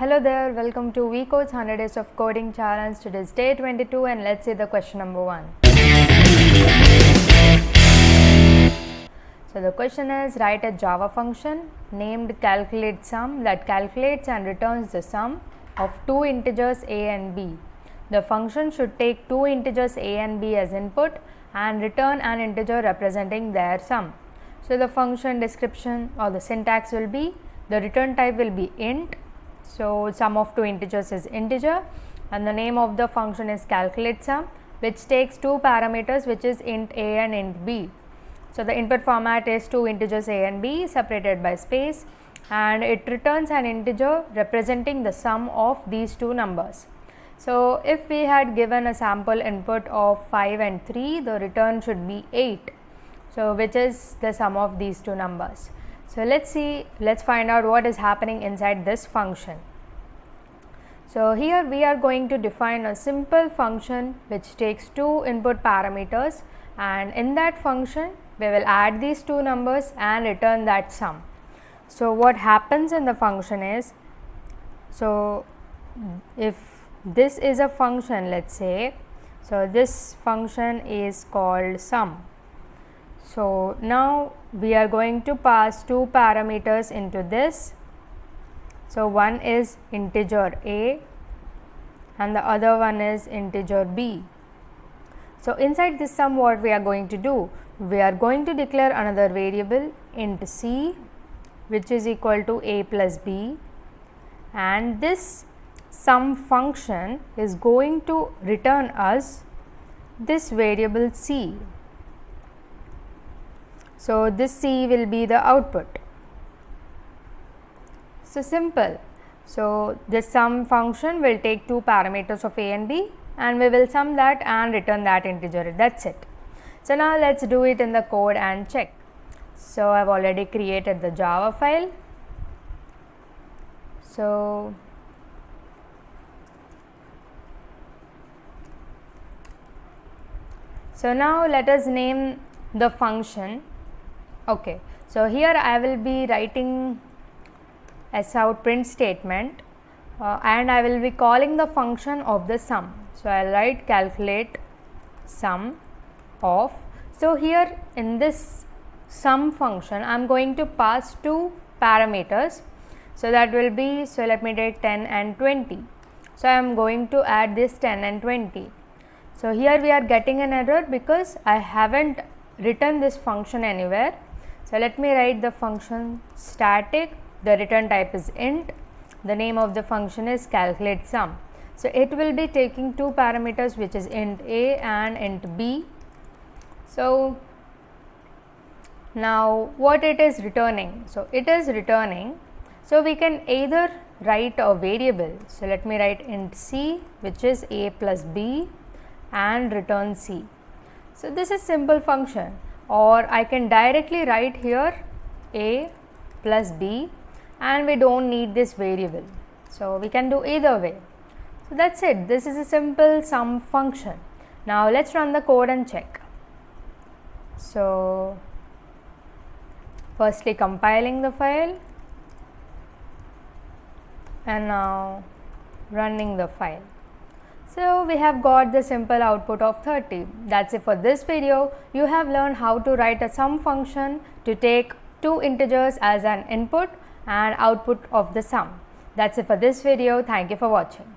Hello there, welcome to VCode's 100 Days of Coding Challenge. Today is day 22 and let's see the question number 1. So the question is, write a Java function named calculateSum that calculates and returns the sum of two integers a and b. The function should take two integers a and b as input and return an integer representing their sum. So the function description or the syntax will be, the return type will be int. So sum of two integers is integer and the name of the function is calculateSum, which takes two parameters, which is int a and int b. So the input format is two integers a and b separated by space, and it returns an integer representing the sum of these two numbers. So if we had given a sample input of 5 and 3, the return should be 8. So which is the sum of these two numbers. So let's find out what is happening inside this function. So here we are going to define a simple function which takes two input parameters, and in that function we will add these two numbers and return that sum. So what happens in the function is, so if this is a function, let's say, so this function is called sum. So now we are going to pass two parameters into this. So one is integer a and the other one is integer b. So inside this sum, what we are going to do, we are going to declare another variable int c, which is equal to a plus b, and this sum function is going to return us this variable c. So this c will be the output. So simple. So this sum function will take two parameters of a and b, and we will sum that and return that integer. That's it. So now let's do it in the code and check. So I've already created the Java file. So now let us name the function. Okay, so here I will be writing sout print statement and I will be calling the function of the sum. So I will write calculate sum of. So here in this sum function I am going to pass two parameters. So that will be, so let me take 10 and 20. So I am going to add this 10 and 20. So here we are getting an error because I haven't written this function anywhere. So let me write the function static, the return type is int, the name of the function is calculateSum. So it will be taking two parameters, which is int a and int b. So now what it is returning? So it is returning, so we can either write a variable. So let me write int c, which is a plus b, and return c. So this is simple function, or I can directly write here a plus b and we don't need this variable. So we can do either way. So that's it. This is a simple sum function. Now let's run the code and check. So firstly compiling the file and now running the file. So we have got the simple output of 30. That's it for this video. You have learned how to write a sum function to take two integers as an input and output of the sum. That's it for this video. Thank you for watching.